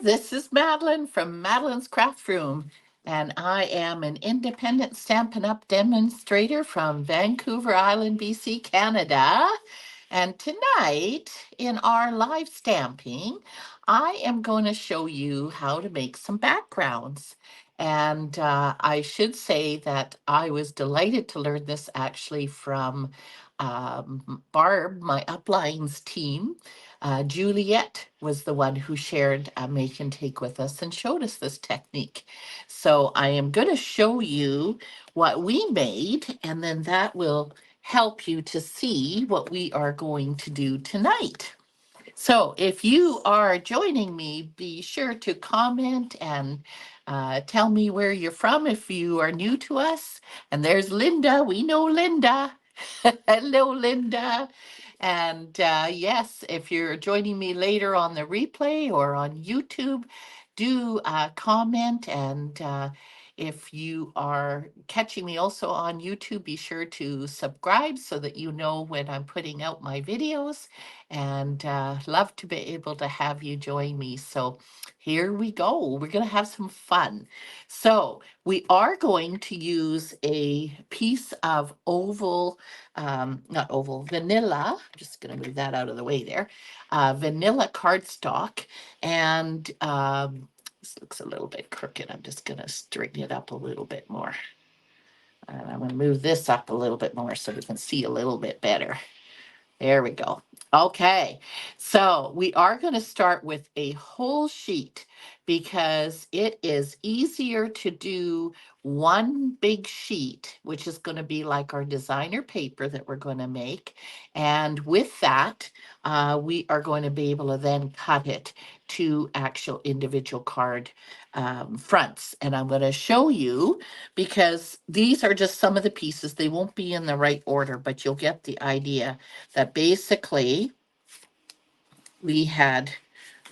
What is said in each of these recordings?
this is Madeline from Madeline's Craft Room, and I am an independent Stampin' Up! Demonstrator from Vancouver Island, BC, Canada. And tonight, in our live stamping, I am going to show you how to make some backgrounds. And I should say that I was delighted to learn this actually from Barb, my uplines team. Juliet was the one who shared Make and Take with us and showed us this technique. So I am going to show you what we made, and then that will help you to see what we are going to do tonight. So if you are joining me, be sure to comment and tell me where you're from if you are new to us. And there's Linda. We know Linda. Hello, Linda. And yes, if you're joining me later on the replay or on YouTube, do comment. And if you are catching me also on YouTube, be sure to subscribe so that you know when I'm putting out my videos. And love to be able to have you join me. So here we go. We're going to have some fun. So we are going to use a piece of oval, not oval, vanilla. I'm just going to move that out of the way there. Vanilla cardstock. And this looks a little bit crooked. I'm just going to straighten it up a little bit more. And I'm going to move this up a little bit more so we can see a little bit better. There we go. Okay, so we are going to start with a whole sheet because it is easier to do one big sheet, which is going to be like our designer paper that we're going to make. And with that, we are going to be able to then cut it to actual individual card fronts. And I'm going to show you because these are just some of the pieces. They won't be in the right order, but you'll get the idea that basically we had,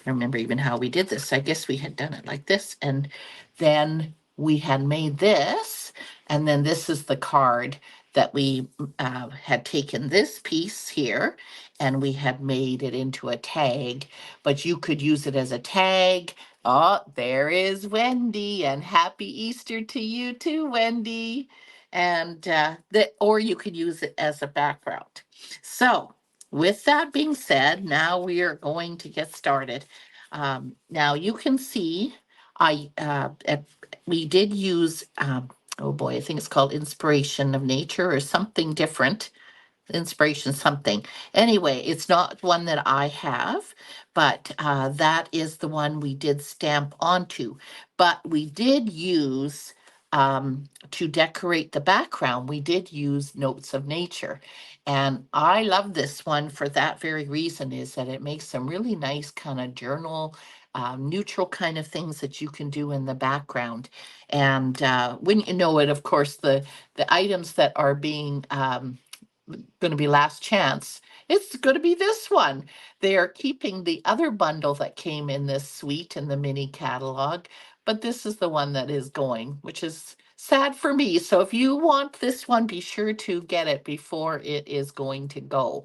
I remember even how we did this. I guess we had done it like this. And then we had made this. And then this is the card that we had taken this piece here and we had made it into a tag. But you could use it as a tag. Oh, there is Wendy. And happy Easter to you too, Wendy. And or you could use it as a background. So with that being said, now we are going to get started. Now you can see I we did use oh boy, I think it's called Inspiration of Nature or something different. Inspiration something. Anyway, it's not one that I have, but that is the one we did stamp onto. But we did use to decorate the background, we did use Notes of Nature. And I love this one for that very reason is that it makes some really nice kind of journal, neutral kind of things that you can do in the background. And when you know it, of course, the items that are being going to be last chance, it's going to be this one. They are keeping the other bundle that came in this suite in the mini catalog, but this is the one that is going, which is sad for me. So if you want this one, be sure to get it before it is going to go.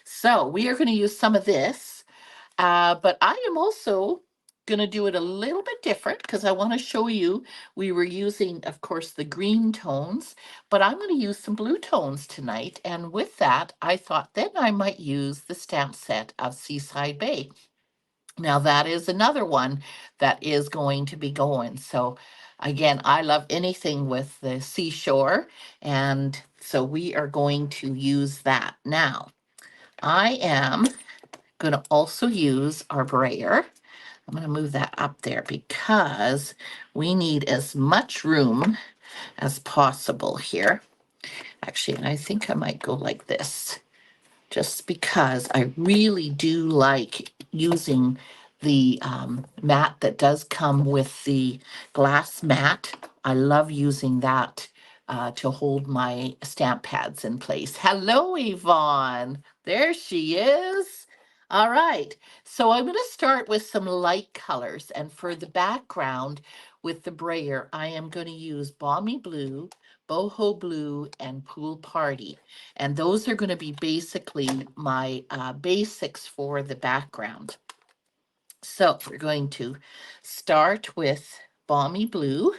So we are going to use some of this, but I am also going to do it a little bit different because I want to show you we were using, of course, the green tones, but I'm going to use some blue tones tonight. And with that, I thought then I might use the stamp set of Seaside Bay. Now, that is another one that is going to be going. So, again, I love anything with the seashore. And so we are going to use that. Now, I am going to also use our brayer. I'm going to move that up there because we need as much room as possible here. Actually, I think I might go like this just because I really do like using the mat that does come with the glass mat. I love using that to hold my stamp pads in place. Hello, Yvonne. There she is. All right. So I'm going to start with some light colors. And for the background with the brayer, I am going to use Balmy Blue, Boho Blue, and Pool Party. And those are going to be basically my basics for the background. So we're going to start with Balmy Blue.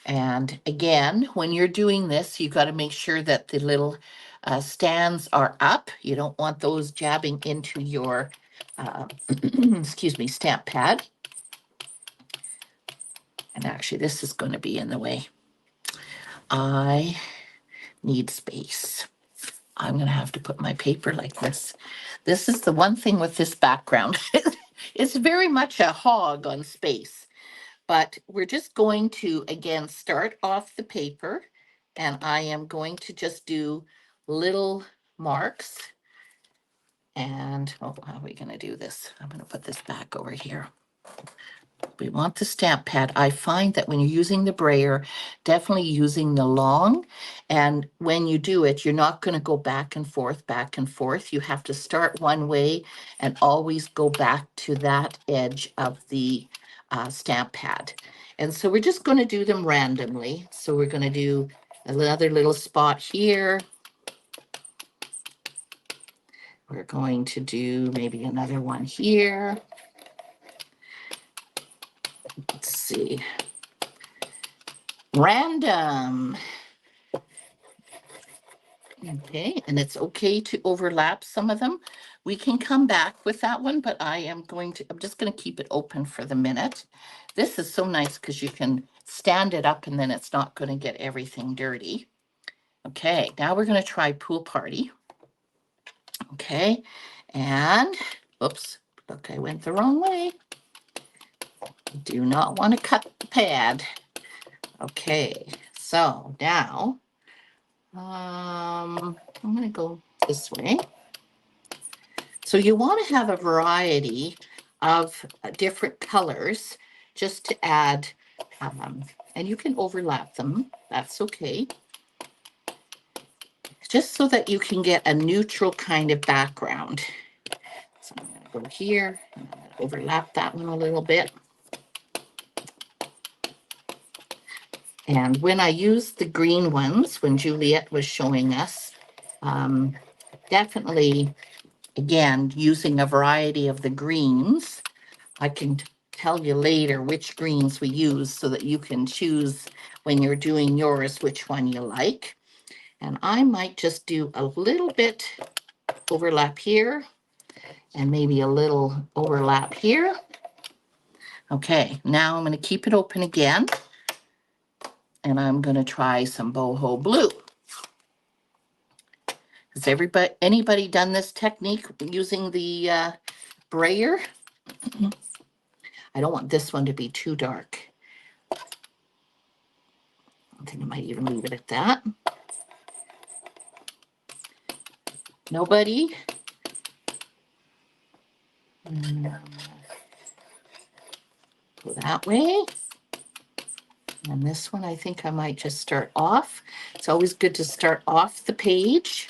And again, when you're doing this, you've got to make sure that the little stands are up. You don't want those jabbing into your, excuse me, stamp pad. And actually, this is going to be in the way. I need space. I'm going to have to put my paper like this. This is the one thing with this background. It's very much a hog on space. But we're just going to, again, start off the paper, and I am going to just do little marks. And, oh, how are we going to do this? I'm going to put this back over here. We want the stamp pad. I find that when you're using the brayer, definitely using the long. And when you do it, you're not going to go back and forth, back and forth. You have to start one way and always go back to that edge of the stamp pad. And so we're just going to do them randomly. So we're going to do another little spot here. We're going to do maybe another one here. Let's see. Random. Okay, and it's okay to overlap some of them. We can come back with that one, but I'm just going to keep it open for the minute. This is so nice because you can stand it up and then it's not going to get everything dirty. Okay, now we're going to try Pool Party. Okay, and oops, look, I went the wrong way. Do not want to cut the pad. Okay, so now I'm going to go this way. So you want to have a variety of different colors just to add, and you can overlap them. That's okay. Just so that you can get a neutral kind of background. So I'm going to go here and I'm going to overlap that one a little bit. And when I used the green ones, when Juliet was showing us, definitely, again, using a variety of the greens, I can tell you later which greens we use so that you can choose when you're doing yours which one you like. And I might just do a little bit overlap here and maybe a little overlap here. Okay, now I'm going to keep it open again. And I'm going to try some boho blue. Has anybody done this technique using the brayer? I don't want this one to be too dark. I think I might even leave it at that. Nobody? Go that way. And this one, I think I might just start off. It's always good to start off the page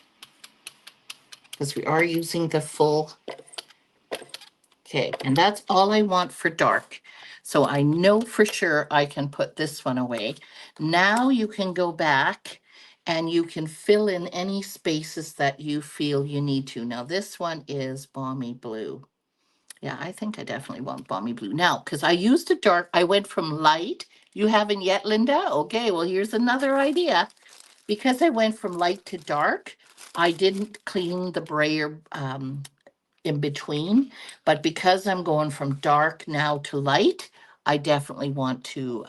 because we are using the full. Okay, and that's all I want for dark. So I know for sure I can put this one away. Now you can go back and you can fill in any spaces that you feel you need to. Now this one is Balmy Blue. Yeah, I think I definitely want Balmy Blue. Now, because I used a dark, I went from light. You haven't yet, Linda? Okay, well, here's another idea. Because I went from light to dark, I didn't clean the brayer in between. But because I'm going from dark now to light, I definitely want to,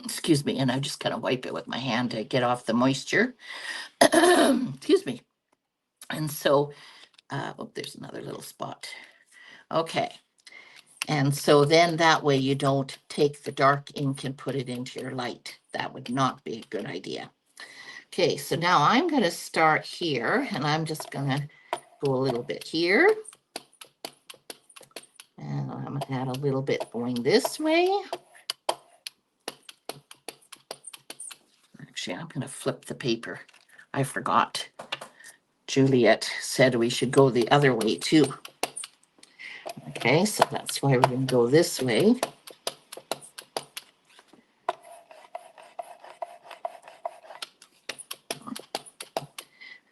excuse me, and I just kind of wipe it with my hand to get off the moisture. Excuse me. And so, oh, there's another little spot. Okay. And so then that way you don't take the dark ink and put it into your light. That would not be a good idea. Okay, so now I'm going to start here and I'm just going to go a little bit here. And I'm going to add a little bit going this way. Actually, I'm going to flip the paper. I forgot. Juliet said we should go the other way too. Okay, so that's why we're going to go this way.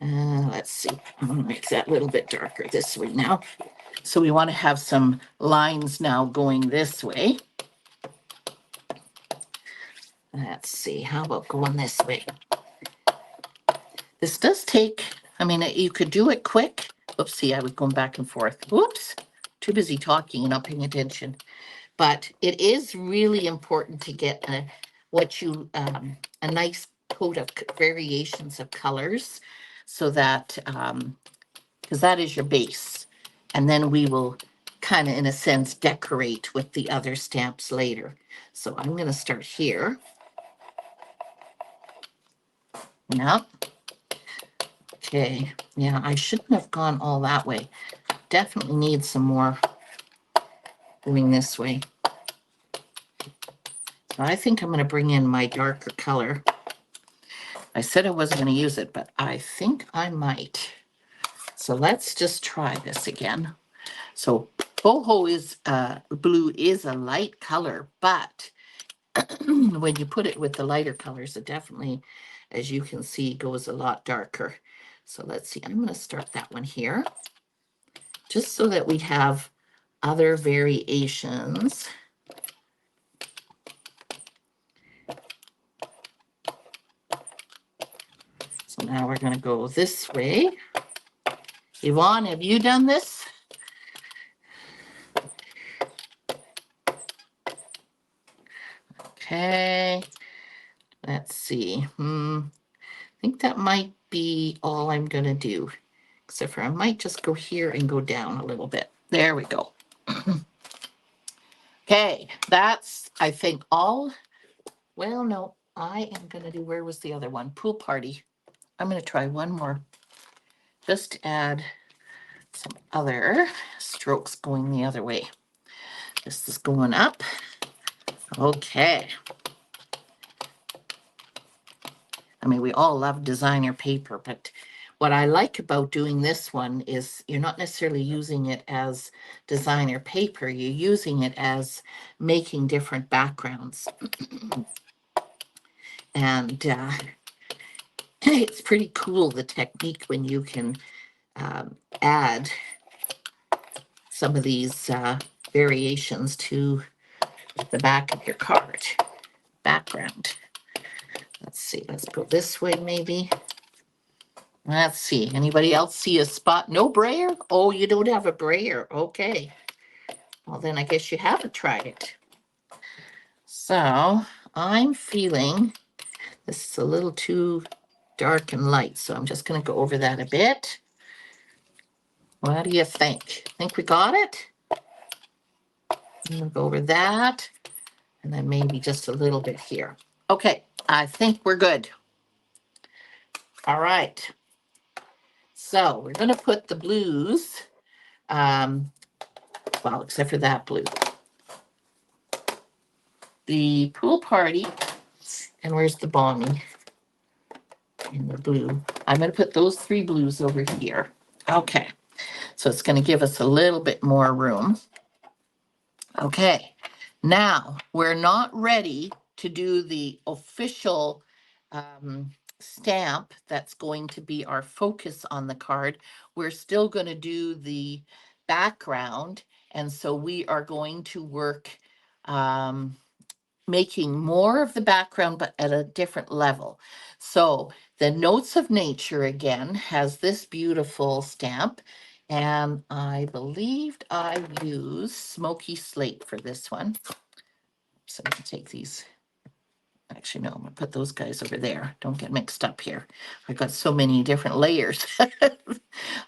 Let's see, I'm going to make that a little bit darker this way now. So we want to have some lines now going this way. Let's see, how about going this way? This does take, I mean, you could do it quick. Oopsie, I was going back and forth. Whoops, too busy talking and not paying attention. But it is really important to get a nice coat of variations of colors, so that because that is your base, and then we will kind of, in a sense, decorate with the other stamps later. So I'm going to start here. Yep. Okay, yeah, I shouldn't have gone all that way. Definitely need some more going this way. So I think I'm going to bring in my darker color. I said I wasn't going to use it, but I think I might. So let's just try this again. So boho is blue is a light color, but when you put it with the lighter colors, it definitely, as you can see, goes a lot darker. So let's see, I'm going to start that one here, just so that we have other variations. So now we're going to go this way. Yvonne, have you done this? Okay, let's see. I think that might be all I'm going to do, except for I might just go here and go down a little bit. There we go. Okay, that's, I think, all. Well, no, I am going to do, where was the other one? Pool party. I'm going to try one more, just to add some other strokes going the other way. This is going up. Okay. I mean, we all love designer paper, but what I like about doing this one is you're not necessarily using it as designer paper, you're using it as making different backgrounds. And it's pretty cool, the technique, when you can add some of these variations to the back of your card background. Let's see, let's go this way maybe. Let's see, anybody else see a spot? No brayer? Oh, you don't have a brayer. Okay. Well, then I guess you haven't tried it. So I'm feeling this is a little too dark and light, so I'm just going to go over that a bit. What do you think? Think we got it? I'm going to go over that, and then maybe just a little bit here. Okay, I think we're good. All right. So we're going to put the blues, well, except for that blue. The pool party, and where's the bombing? In the blue. I'm going to put those three blues over here. Okay, so it's going to give us a little bit more room. Okay, now we're not ready to do the official stamp that's going to be our focus on the card. We're still going to do the background, and so we are going to work making more of the background, but at a different level. So the Notes of Nature, again, has this beautiful stamp, and I believed I used Smoky Slate for this one. So I can take these. Actually, no, I'm gonna put those guys over there. Don't get mixed up here. I've got so many different layers.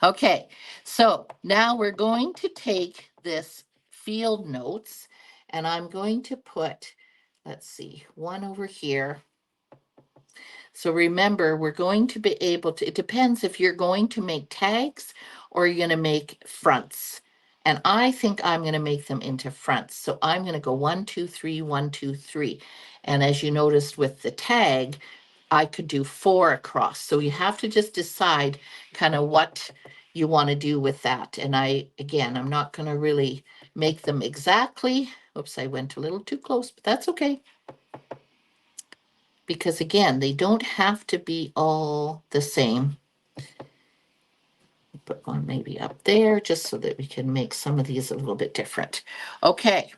Okay, so now we're going to take this Field Notes, and I'm going to put, let's see, one over here. So remember, we're going to be able to, it depends if you're going to make tags or you're going to make fronts. And I think I'm going to make them into fronts. So I'm going to go 1, 2, 3, 1, 2, 3. And as you noticed with the tag, I could do 4 across. So you have to just decide kind of what you want to do with that. And again, I'm not going to really make them exactly. Oops, I went a little too close, but that's okay. Because again, they don't have to be all the same. Put one maybe up there just so that we can make some of these a little bit different. Okay.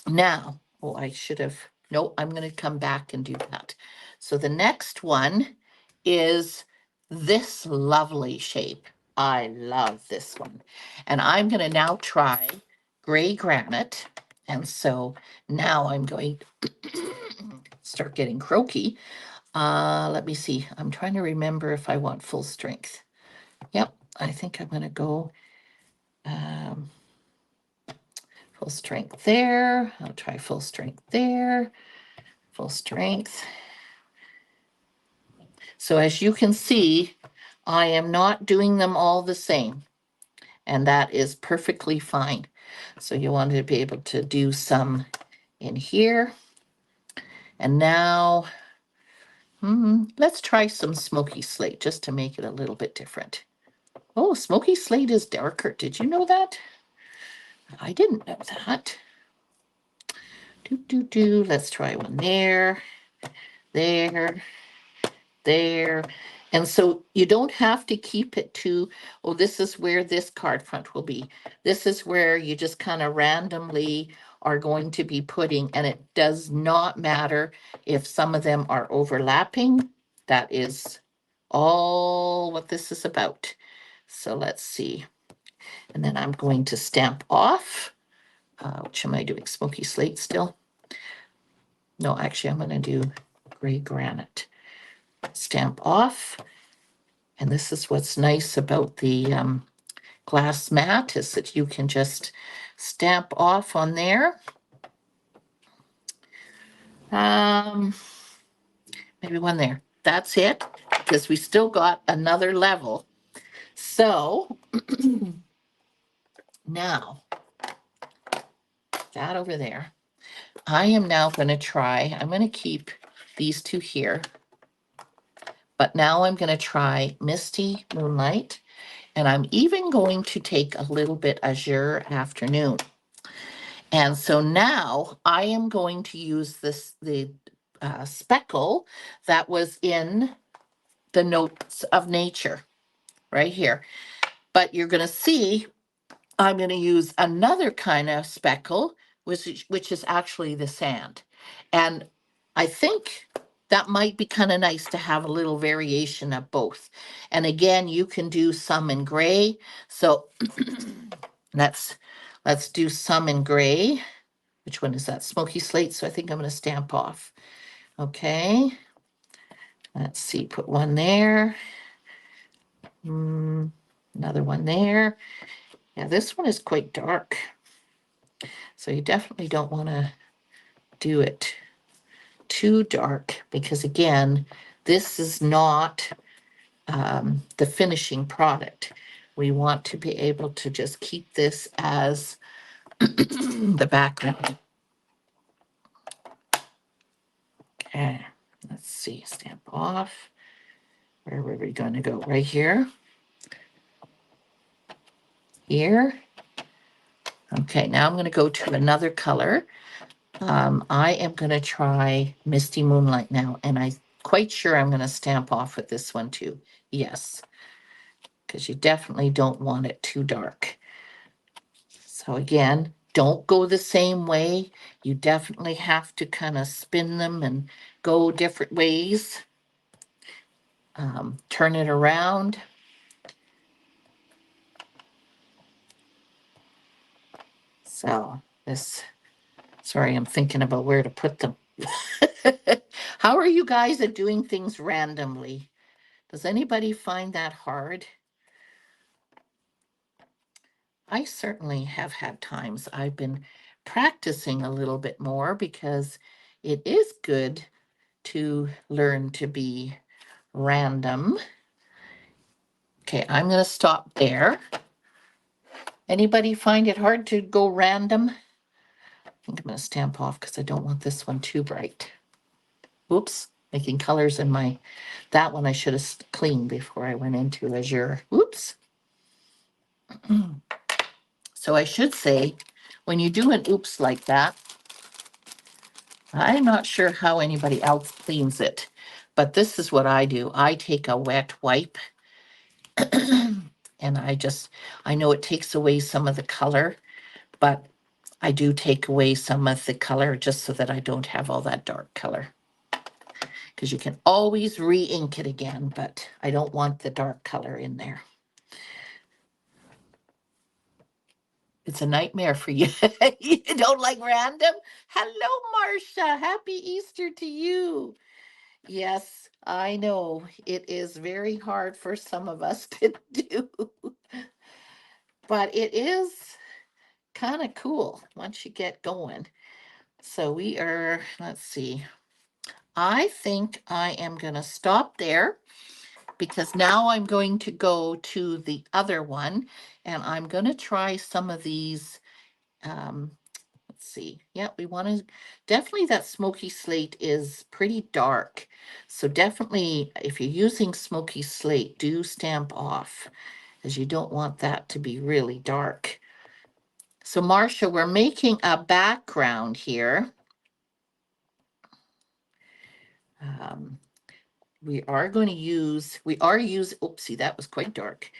Now, oh, I should have, no, I'm going to come back and do that. So the next one is this lovely shape. I love this one. And I'm going to now try gray granite. And so now I'm going to start getting croaky. Let me see. I'm trying to remember if I want full strength. Yep, I think I'm going to go full strength there. I'll try full strength there. Full strength. So as you can see, I am not doing them all the same, and that is perfectly fine. So you want to be able to do some in here. And now, let's try some smoky slate just to make it a little bit different. Oh, smoky slate is darker. Did you know that? I didn't know that. Let's try one there, there, there. And so you don't have to keep it to, oh, this is where this card front will be. This is where you just kind of randomly are going to be putting, and it does not matter if some of them are overlapping. That is all what this is about. So let's see. And then I'm going to stamp off. Which am I doing? Smoky slate still? No, actually, I'm going to do gray granite. Stamp off. And this is what's nice about the glass mat is that you can just stamp off on there. Maybe one there. That's it, because we still got another level. So now, that over there, I am now going to try, I'm going to keep these two here, but now I'm going to try Misty Moonlight, and I'm even going to take a little bit Azure Afternoon. And so now I am going to use the speckle that was in the Notes of Nature right here. But you're going to see I'm going to use another kind of speckle, which is actually the sand. And I think that might be kind of nice to have a little variation of both. And again, you can do some in gray. So let's do some in gray. Which one is that? Smoky slate. So I think I'm going to stamp off. Okay. Let's see. Put one there. Another one there. Yeah, this one is quite dark. So you definitely don't want to do it too dark because, again, this is not the finishing product. We want to be able to just keep this as the background. Okay, let's see, stamp off. Where were we going to go? Right here. Here. Okay, now I'm going to go to another color. I am going to try Misty Moonlight now, and I'm quite sure I'm going to stamp off with this one too. Yes, because you definitely don't want it too dark. So again, don't go the same way. You definitely have to kind of spin them and go different ways. Turn it around. So this, sorry, I'm thinking about where to put them. How are you guys at doing things randomly? Does anybody find that hard? I certainly have had times I've been practicing a little bit more because it is good to learn to be random. Okay, I'm going to stop there. Anybody find it hard to go random? I think I'm going to stamp off because I don't want this one too bright. Oops, making colors in that one I should have cleaned before I went into Azure. Oops. So I should say, when you do an oops like that, I'm not sure how anybody else cleans it, but this is what I do. I take a wet wipe And I know it takes away some of the color, but I do take away some of the color just so that I don't have all that dark color. Because you can always re-ink it again, but I don't want the dark color in there. It's a nightmare for you. You don't like random? Hello, Marcia. Happy Easter to you. Yes, I know. It is very hard for some of us to do, but it is kind of cool once you get going. So let's see. I think I am going to stop there because now I'm going to go to the other one and I'm going to try some of these. Let's see. Yeah, we want to definitely that smoky slate is pretty dark. So definitely if you're using smoky slate, do stamp off as you don't want that to be really dark. So Marcia, we're making a background here. We are oopsie, that was quite dark.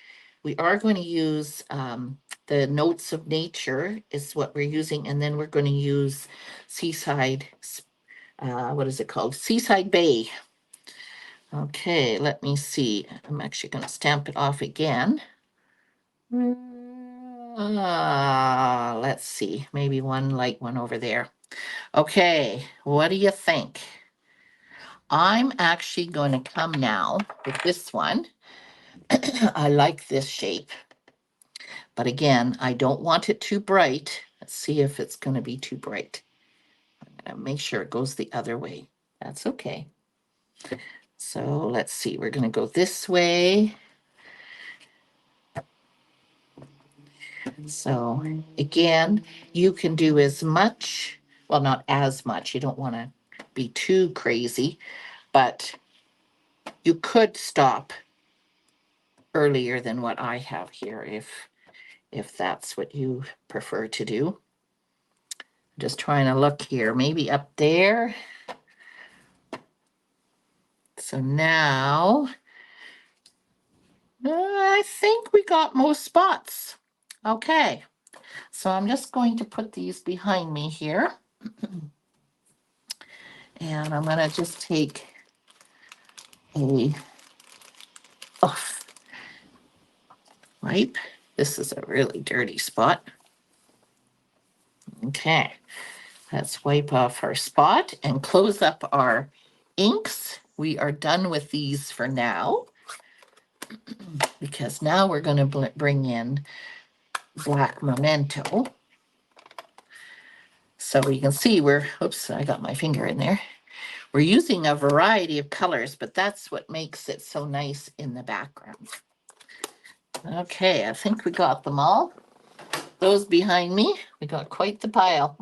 We are going to use the Notes of Nature is what we're using, and then we're going to use Seaside, what is it called? Seaside Bay. Okay, let me see. I'm actually going to stamp it off again. Let's see, maybe one light one over there. Okay, what do you think? I'm actually going to come now with this one. I like this shape. But again, I don't want it too bright. Let's see if it's going to be too bright. I'm going to make sure it goes the other way. That's okay. So let's see. We're going to go this way. So again, you can do as much, well, not as much. You don't want to be too crazy, but you could stop earlier than what I have here if that's what you prefer to do. I'm just trying to look here, maybe up there. So now I think we got most spots. Okay, so I'm just going to put these behind me here. And I'm going to just take a wipe. This is a really dirty spot. Okay, let's wipe off our spot and close up our inks. We are done with these for now because now we're going to bring in Black Memento. So you can see oops, I got my finger in there. We're using a variety of colors, but that's what makes it so nice in the background. Okay, I think we got them all. Those behind me, we got quite the pile.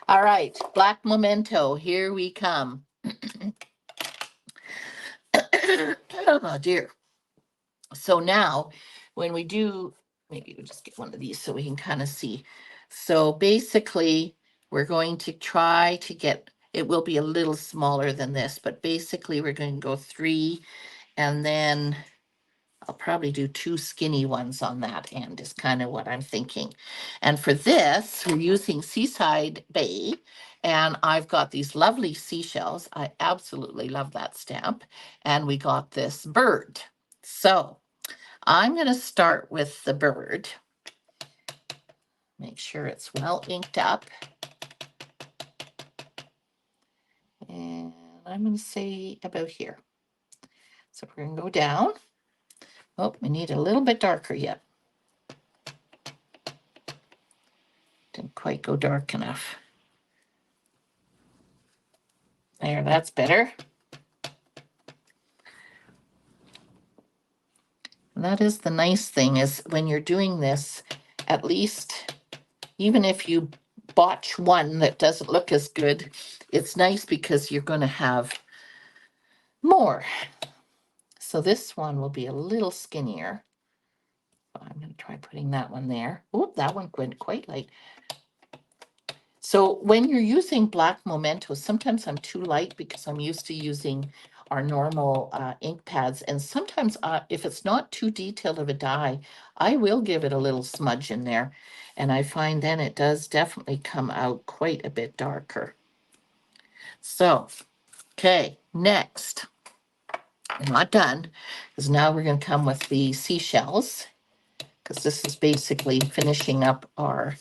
All right, Black Memento, here we come. Oh dear. So now when we do, maybe we'll just get one of these so we can kind of see. So basically we're going to try to get, it will be a little smaller than this, but basically we're going to go 3 and then I'll probably do 2 skinny ones on that end is kind of what I'm thinking. And for this, we're using Seaside Bay, and I've got these lovely seashells. I absolutely love that stamp. And we got this bird. So I'm going to start with the bird. Make sure it's well inked up. And I'm going to say about here. So we're going to go down. Oh, we need a little bit darker yet. Didn't quite go dark enough. There, that's better. And that is the nice thing is when you're doing this, at least, even if you botch one that doesn't look as good, it's nice because you're going to have more. So this one will be a little skinnier. I'm going to try putting that one there. Oh, that one went quite light. So when you're using Black Memento, sometimes I'm too light because I'm used to using our normal ink pads. And sometimes if it's not too detailed of a dye, I will give it a little smudge in there. And I find then it does definitely come out quite a bit darker. So, okay, next. I'm not done, because now we're going to come with the seashells, because this is basically finishing up our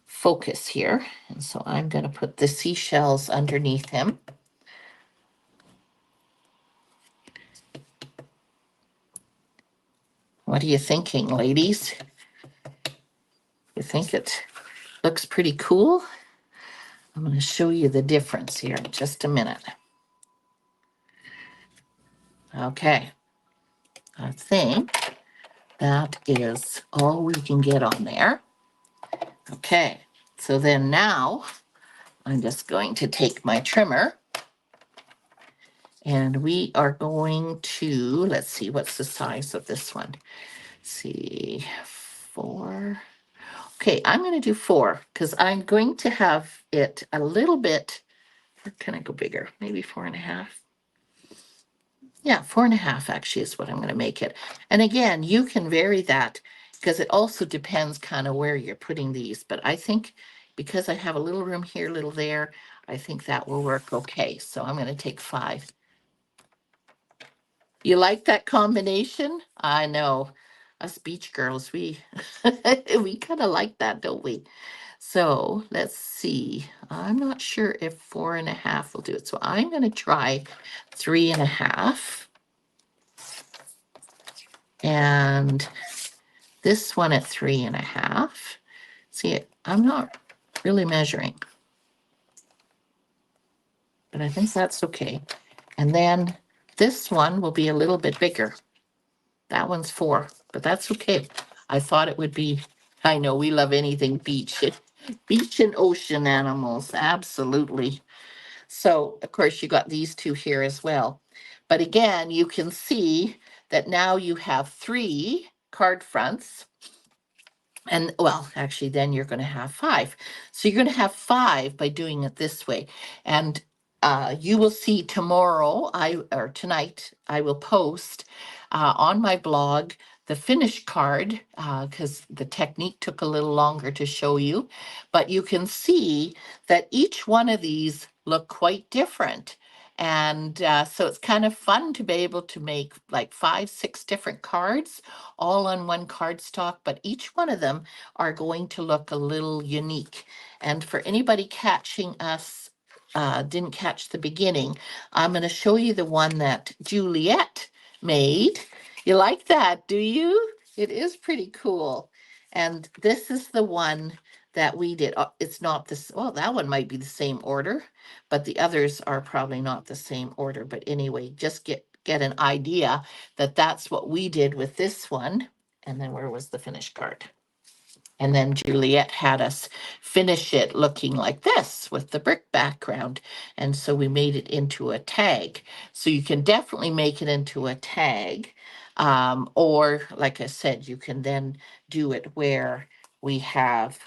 focus here. And so I'm going to put the seashells underneath him. What are you thinking, ladies? You think it looks pretty cool? I'm going to show you the difference here in just a minute. Okay. I think that is all we can get on there. Okay. So then now I'm just going to take my trimmer and we are going to, let's see, what's the size of this one? Let's see, 4. Okay, I'm going to do 4 because I'm going to have it a little bit, or can I go bigger? Maybe 4.5. Yeah, 4.5 actually is what I'm going to make it. And again, you can vary that because it also depends kind of where you're putting these. But I think because I have a little room here, little there, I think that will work okay. So I'm going to take 5. You like that combination? I know. Us beach girls, we we kind of like that, don't we? So let's see. I'm not sure if 4.5 will do it. So I'm going to try 3.5. And this one at 3.5. See, I'm not really measuring, but I think that's okay. And then this one will be a little bit bigger. That one's 4, but that's okay. I thought it would be, I know we love anything beach, beach and ocean animals, absolutely. So of course you got these 2 here as well. But again, you can see that now you have 3 card fronts. And well, actually, then you're going to have 5. So you're going to have 5 by doing it this way. And you will see tomorrow, or tonight, I will post on my blog the finished card because the technique took a little longer to show you. But you can see that each one of these look quite different. And so it's kind of fun to be able to make like 5, 6 different cards all on one cardstock, but each one of them are going to look a little unique. And for anybody catching us, didn't catch the beginning, I'm going to show you the one that Juliet made. You like that, do you? It is pretty cool. And this is the one that we did. It's not this, well, that one might be the same order, but the others are probably not the same order. But anyway, just get an idea that that's what we did with this one. And then where was the finished card? And then Juliet had us finish it looking like this with the brick background. And so we made it into a tag. So you can definitely make it into a tag. Or like I said, you can then do it where we have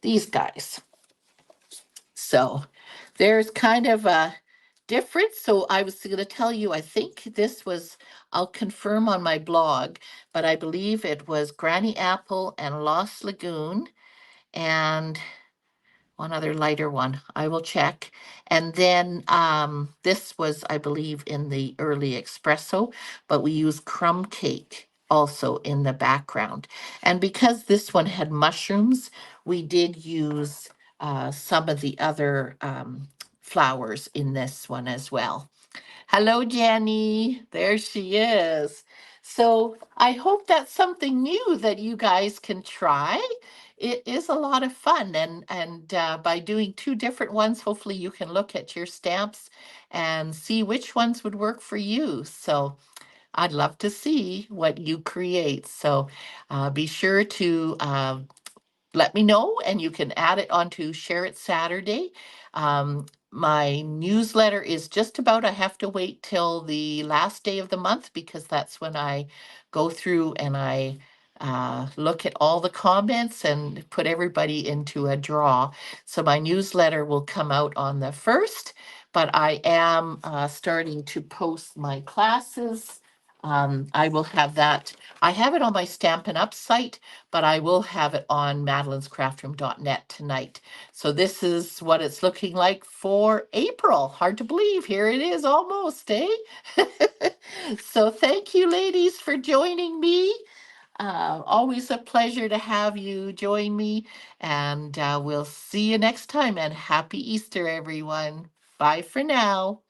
these guys. So there's kind of a difference. So I was going to tell you, I think this was, I'll confirm on my blog, but I believe it was Granny Apple and Lost Lagoon and one other lighter one. I will check. And then this was, I believe, in the early espresso, but we use crumb cake also in the background. And because this one had mushrooms, we did use some of the other flowers in this one as well. Hello, Jenny. There she is. So I hope that's something new that you guys can try. It is a lot of fun, and by doing 2 different ones, hopefully you can look at your stamps and see which ones would work for you. So I'd love to see what you create. So be sure to let me know, and you can add it onto Share It Saturday. My newsletter is just about, I have to wait till the last day of the month because that's when I go through and I look at all the comments and put everybody into a draw. So my newsletter will come out on the 1st, but I am starting to post my classes. I will have that. I have it on my Stampin' Up site, but I will have it on madelinescraftroom.net tonight. So this is what it's looking like for April. Hard to believe. Here it is almost, eh? So thank you, ladies, for joining me. Always a pleasure to have you join me, and we'll see you next time. And happy Easter, everyone. Bye for now.